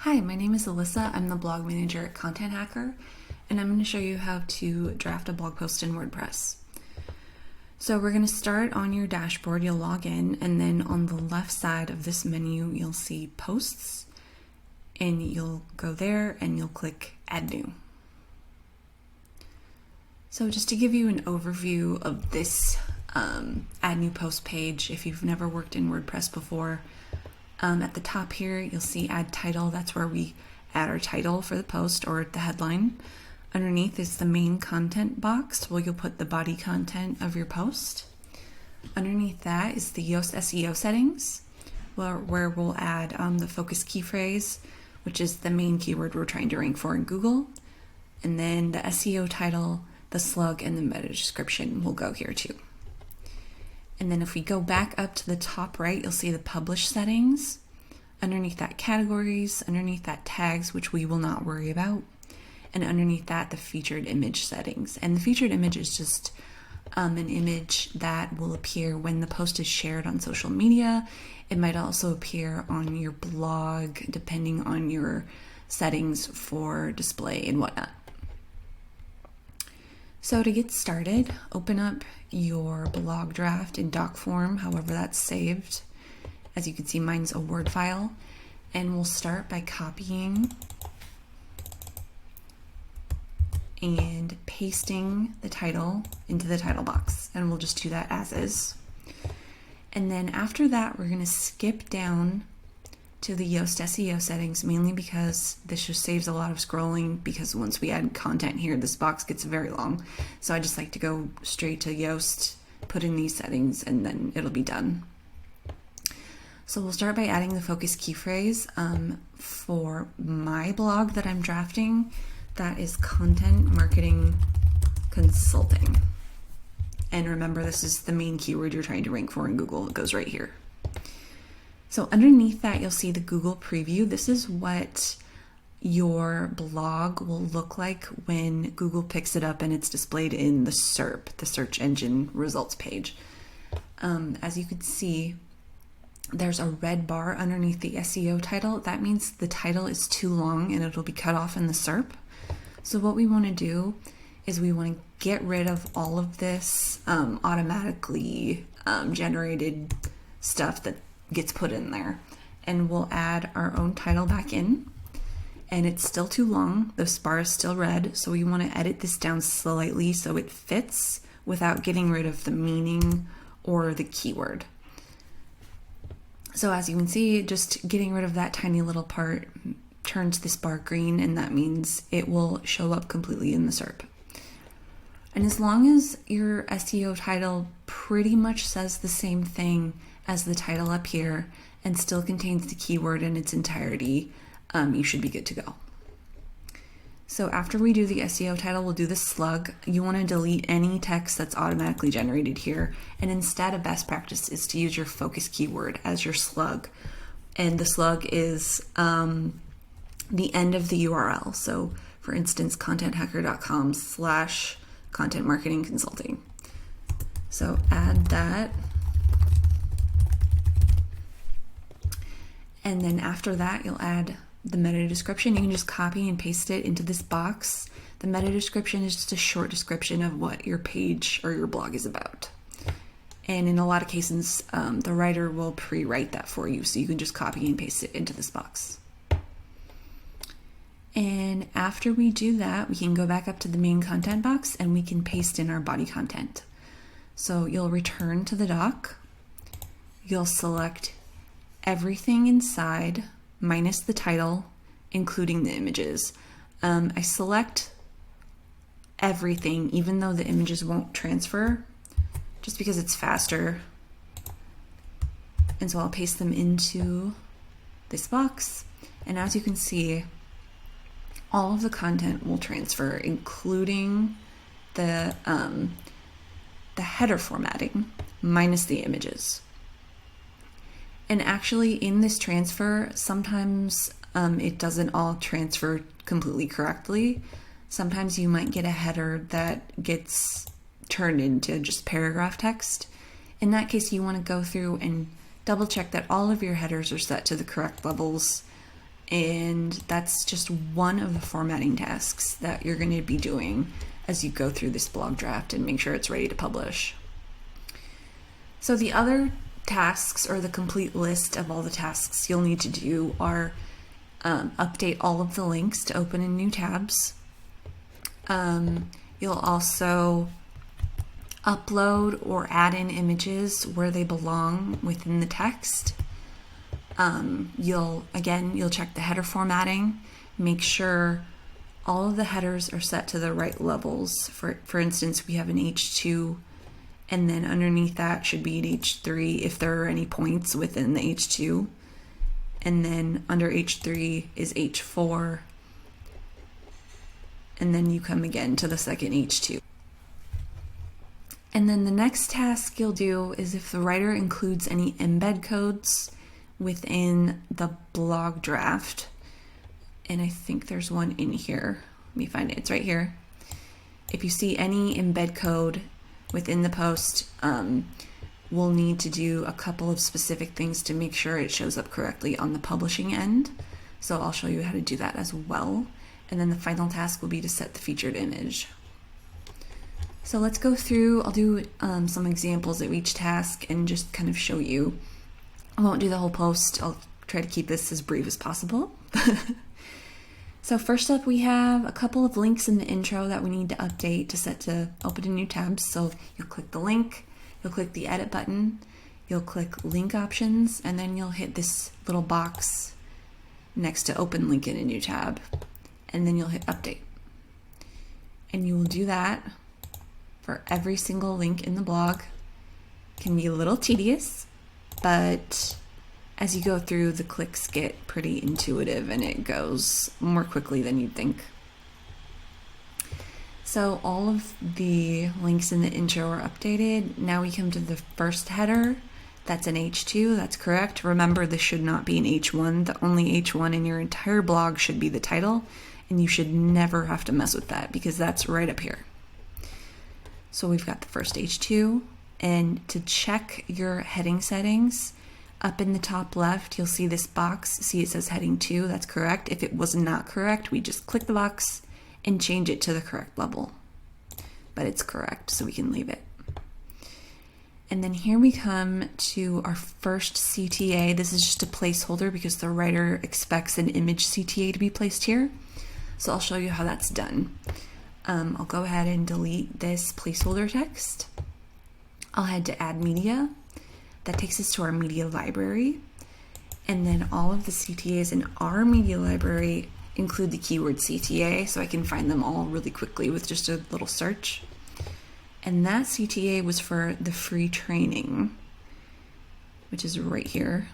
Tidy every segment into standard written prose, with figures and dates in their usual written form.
Hi, my name is Alyssa. I'm the blog manager at Content Hacker, and I'm going to show you how to draft a blog post in WordPress. So we're going to start on your dashboard. You'll log in, and then on the left side of this menu, you'll see Posts, and you'll go there and you'll click Add New. So just to give you an overview of this Add New Post page, if you've never worked in WordPress before, at the top here, you'll see Add Title. That's where we add our title for the post or the headline. Underneath is the main content box where you'll put the body content of your post. Underneath that is the Yoast SEO settings, where we'll add the focus key phrase, which is the main keyword we're trying to rank for in Google. And then the SEO title, the slug, and the meta description will go here too. And then if we go back up to the top right, you'll see the publish settings. Underneath that, categories. Underneath that, tags, which we will not worry about. And underneath that, the featured image settings. And the featured image is just an image that will appear when the post is shared on social media. It might also appear on your blog, depending on your settings for display and whatnot. So to get started, open up your blog draft in doc form, however that's saved. As you can see, mine's a Word file. And we'll start by copying and pasting the title into the title box. And we'll just do that as is. And then after that, we're going to skip down to the Yoast SEO settings, mainly because this just saves a lot of scrolling, because once we add content here, this box gets very long. So I just like to go straight to Yoast, put in these settings, and then it'll be done. So we'll start by adding the focus key phrase. For my blog that I'm drafting, that is content marketing consulting. And remember, this is the main keyword you're trying to rank for in Google. It goes right here. So underneath that, you'll see the Google preview. This is what your blog will look like when Google picks it up and it's displayed in the SERP, the search engine results page. As you can see, there's a red bar underneath the SEO title. That means the title is too long and it'll be cut off in the SERP. So what we want to do is we want to get rid of all of this automatically generated stuff that gets put in there, and we'll add our own title back in. And it's still too long. This bar is still red, so we want to edit this down slightly so it fits without getting rid of the meaning or the keyword. So as you can see, just getting rid of that tiny little part turns this bar green, and that means it will show up completely in the SERP. And as long as your SEO title pretty much says the same thing as the title up here and still contains the keyword in its entirety, you should be good to go. So after we do the SEO title, we'll do the slug. You want to delete any text that's automatically generated here, and instead a best practice is to use your focus keyword as your slug. And the slug is the end of the URL. So for instance, contenthacker.com/content marketing consulting. So add that. And then after that, you'll add the meta description. You can just copy and paste it into this box. The meta description is just a short description of what your page or your blog is about. And in a lot of cases, the writer will pre-write that for you, so you can just copy and paste it into this box. And after we do that, we can go back up to the main content box and we can paste in our body content. So you'll return to the doc. You'll select everything inside minus the title, including the images. I select everything, even though the images won't transfer, just because it's faster. And so I'll paste them into this box. And as you can see, all of the content will transfer, including the header formatting minus the images. And actually in this transfer, sometimes it doesn't all transfer completely correctly. Sometimes you might get a header that gets turned into just paragraph text. In that case, you want to go through and double check that all of your headers are set to the correct levels And that's just one of the formatting tasks that you're going to be doing as you go through this blog draft and make sure it's ready to publish. So the other tasks, or the complete list of all the tasks you'll need to do, are update all of the links to open in new tabs. You'll also upload or add in images where they belong within the text. You'll check the header formatting, make sure all of the headers are set to the right levels. For instance, we have an H2, and then underneath that should be an H3 if there are any points within the H2. And then under H3 is H4. And then you come again to the second H2. And then the next task you'll do is if the writer includes any embed codes within the blog draft, and I think there's one in here. Let me find it. It's right here. If you see any embed code within the post, we'll need to do a couple of specific things to make sure it shows up correctly on the publishing end. So I'll show you how to do that as well. And then the final task will be to set the featured image. So let's go through. I'll do some examples of each task and just kind of show you. I won't do the whole post. I'll try to keep this as brief as possible. So first up, we have a couple of links in the intro that we need to update to set to open a new tab. So you'll click the link, you'll click the edit button, you'll click link options, and then you'll hit this little box next to open link in a new tab, and then you'll hit update. And you will do that for every single link in the blog. Can be a little tedious, but as you go through, the clicks get pretty intuitive and it goes more quickly than you'd think. So all of the links in the intro are updated. Now we come to the first header. That's an H2, that's correct. Remember, this should not be an H1. The only H1 in your entire blog should be the title, and you should never have to mess with that because that's right up here. So we've got the first H2, and to check your heading settings, up in the top left, you'll see this box. See, it says heading 2, that's correct. If it was not correct, we just click the box and change it to the correct level. But it's correct, so we can leave it. And then here we come to our first CTA. This is just a placeholder because the writer expects an image CTA to be placed here. So I'll show you how that's done. I'll go ahead and delete this placeholder text. I'll head to add media. That takes us to our media library. And then all of the CTAs in our media library include the keyword CTA, so I can find them all really quickly with just a little search. And that CTA was for the free training, which is right here.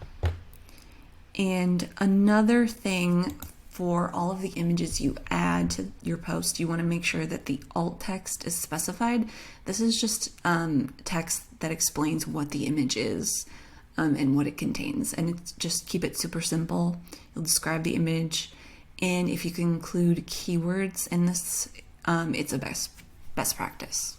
And another thing, for all of the images you add to your post, you want to make sure that the alt text is specified. This is just text that explains what the image is and what it contains. And it's just keep it super simple. You'll describe the image, and if you can include keywords in this, it's a best practice.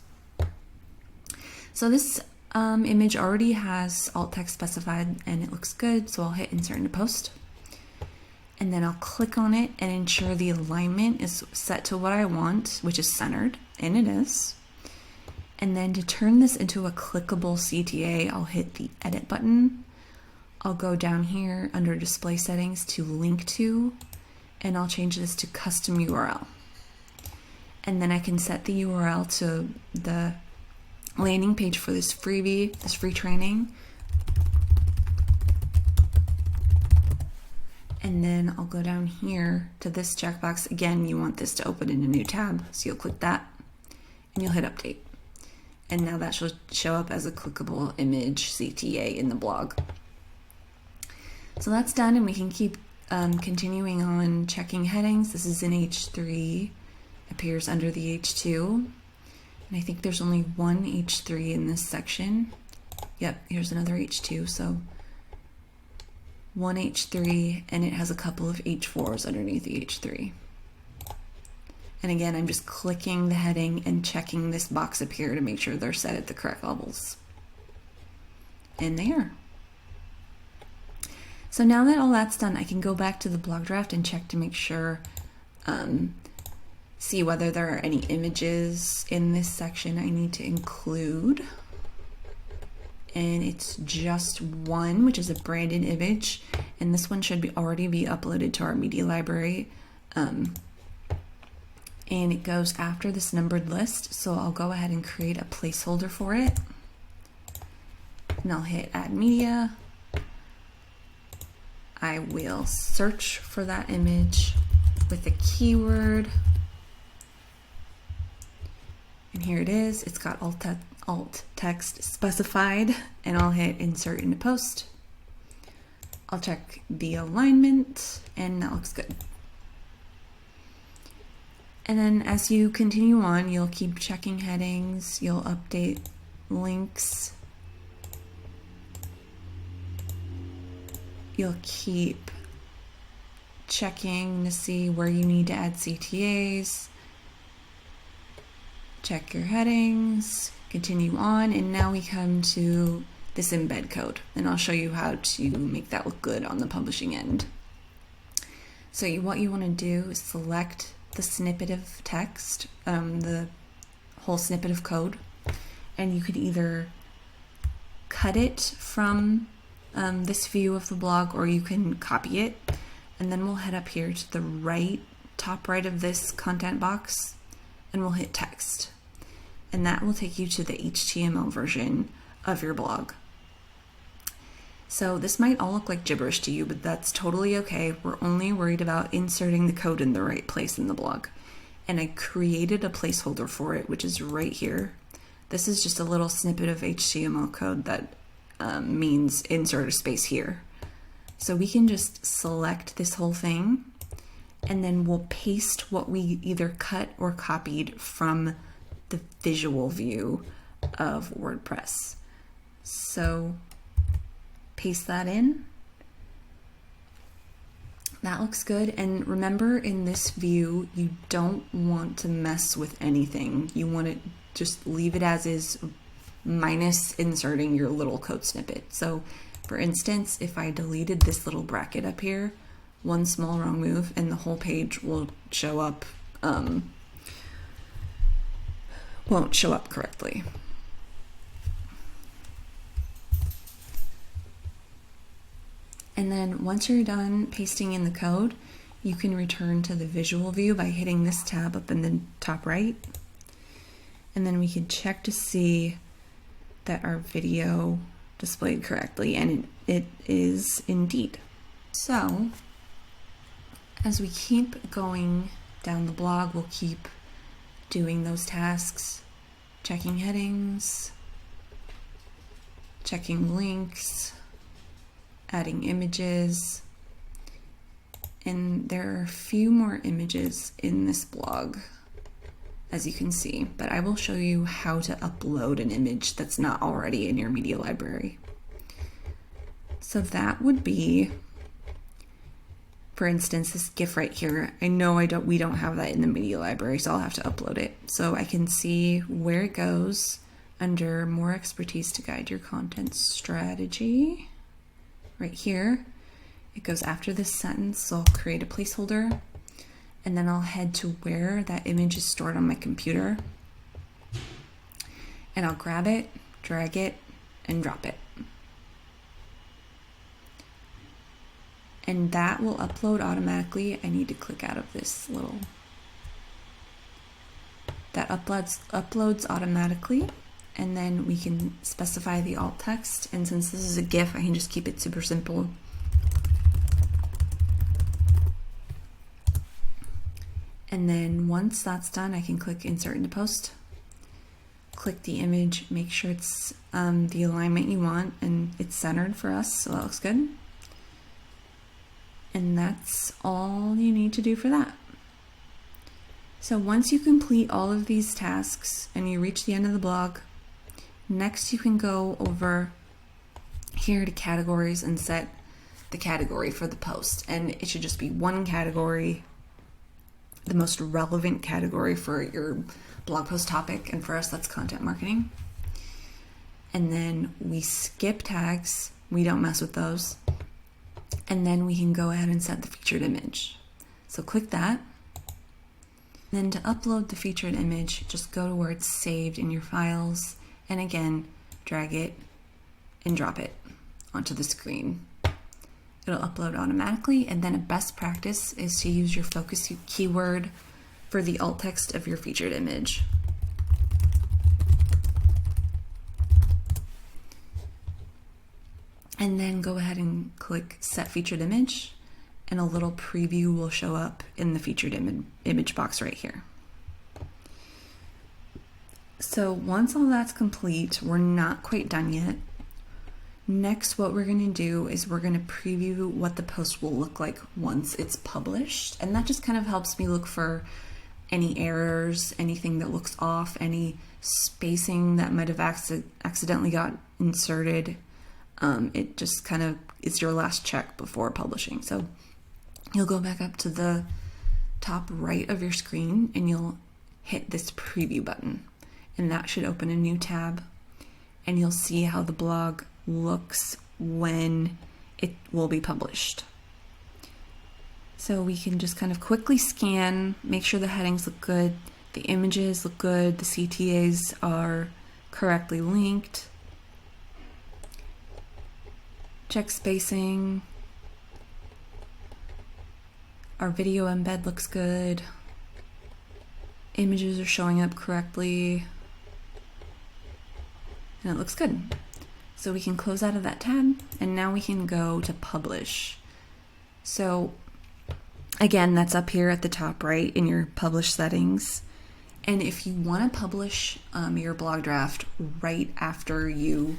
So this image already has alt text specified and it looks good, so I'll hit insert into post. And then I'll click on it and ensure the alignment is set to what I want, which is centered, and it is. And then to turn this into a clickable CTA, I'll hit the edit button. I'll go down here under display settings to link to, and I'll change this to custom URL. And then I can set the URL to the landing page for this freebie, this free training. And then I'll go down here to this checkbox. Again, you want this to open in a new tab, so you'll click that and you'll hit update. And now that should show up as a clickable image CTA in the blog. So that's done, and we can keep continuing on checking headings. This is in H3, appears under the H2. And I think there's only one H3 in this section. Yep, here's another H2, so one H3, and it has a couple of H4s underneath the H3. And again, I'm just clicking the heading and checking this box up here to make sure they're set at the correct levels. And they are. So now that all that's done, I can go back to the blog draft and check to make sure, see whether there are any images in this section I need to include. And it's just one, which is a branded image, and this one should already be uploaded to our media library. And it goes after this numbered list, so I'll go ahead and create a placeholder for it. And I'll hit add media. I will search for that image with a keyword. And here it is. It's got alt text specified, and I'll hit insert into post. I'll check the alignment, and that looks good. And then as you continue on, you'll keep checking headings, you'll update links, you'll keep checking to see where you need to add CTAs, check your headings, continue on, and now we come to this embed code, and I'll show you how to make that look good on the publishing end. So what you want to do is select the snippet of text, the whole snippet of code, and you could either cut it from this view of the blog, or you can copy it, and then we'll head up here to the right, top right of this content box, and we'll hit text, and that will take you to the HTML version of your blog. So this might all look like gibberish to you, but that's totally okay. We're only worried about inserting the code in the right place in the blog. And I created a placeholder for it, which is right here. This is just a little snippet of HTML code that means insert a space here. So we can just select this whole thing, and then we'll paste what we either cut or copied from the visual view of WordPress. So paste that in. That looks good. And remember, in this view, you don't want to mess with anything. You want to just leave it as is, minus inserting your little code snippet. So for instance, if I deleted this little bracket up here, one small wrong move and the whole page will show up, won't show up correctly. And then once you're done pasting in the code, you can return to the visual view by hitting this tab up in the top right. And then we can check to see that our video displayed correctly, and it is indeed. So as we keep going down the blog, we'll keep doing those tasks, checking headings, checking links, adding images, and there are a few more images in this blog, as you can see, but I will show you how to upload an image that's not already in your media library. So that would be, for instance, this GIF right here. I know we don't have that in the media library, so I'll have to upload it. So I can see where it goes under more expertise to guide your content strategy. Right here, it goes after this sentence, so I'll create a placeholder, and then I'll head to where that image is stored on my computer, and I'll grab it, drag it, and drop it. And that will upload automatically. I need to click out of this little, that uploads automatically. And then we can specify the alt text. And since this is a GIF, I can just keep it super simple. And then once that's done, I can click insert into post, click the image, make sure it's the alignment you want, and it's centered for us, so that looks good. And that's all you need to do for that. So once you complete all of these tasks and you reach the end of the blog, next you can go over here to categories and set the category for the post. And it should just be one category, the most relevant category for your blog post topic. And for us, that's content marketing. And then we skip tags. We don't mess with those. And then we can go ahead and set the featured image. So click that. Then to upload the featured image, just go to where it's saved in your files, and again, drag it and drop it onto the screen. It'll upload automatically, and then a best practice is to use your focus keyword for the alt text of your featured image. And then go ahead and click Set Featured Image, and a little preview will show up in the featured image box right here. So once all that's complete, we're not quite done yet. Next, what we're going to do is we're going to preview what the post will look like once it's published. And that just kind of helps me look for any errors, anything that looks off, any spacing that might have accidentally got inserted. It just kind of is your last check before publishing. So you'll go back up to the top right of your screen and you'll hit this preview button. And that should open a new tab, and you'll see how the blog looks when it will be published. So we can just kind of quickly scan, make sure the headings look good, the images look good, the CTAs are correctly linked. Check spacing. Our video embed looks good. Images are showing up correctly. And it looks good. So we can close out of that tab, and now we can go to publish. So again, that's up here at the top right in your publish settings. And if you want to publish your blog draft right after you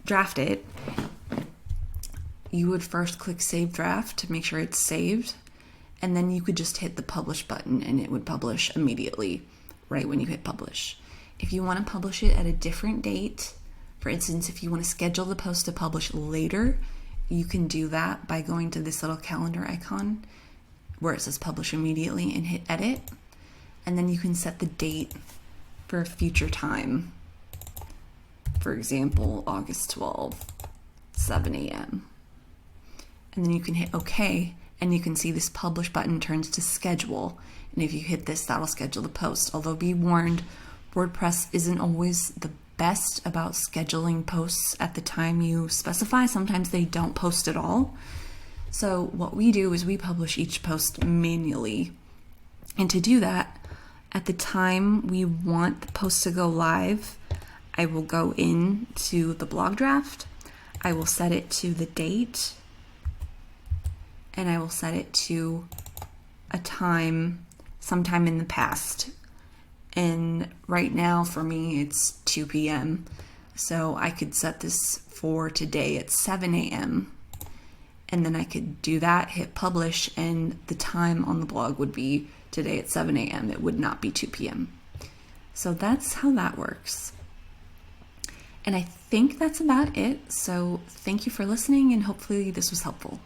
draft it, you would first click Save Draft to make sure it's saved, and then you could just hit the Publish button and it would publish immediately right when you hit Publish. If you want to publish it at a different date, for instance, if you want to schedule the post to publish later, you can do that by going to this little calendar icon where it says Publish Immediately and hit Edit, and then you can set the date for a future time. For example, August 12th, 7 a.m. And then you can hit OK, and you can see this Publish button turns to Schedule. And if you hit this, that'll schedule the post. Although be warned, WordPress isn't always the best about scheduling posts at the time you specify. Sometimes they don't post at all. So what we do is we publish each post manually. And to do that, at the time we want the post to go live, I will go into the blog draft. I will set it to the date, and I will set it to a time sometime in the past. And right now for me it's 2 p.m. So I could set this for today at 7 a.m. And then I could do that, hit publish, and the time on the blog would be today at 7 a.m. It would not be 2 p.m. So that's how that works. And I think that's about it. So thank you for listening, and hopefully this was helpful.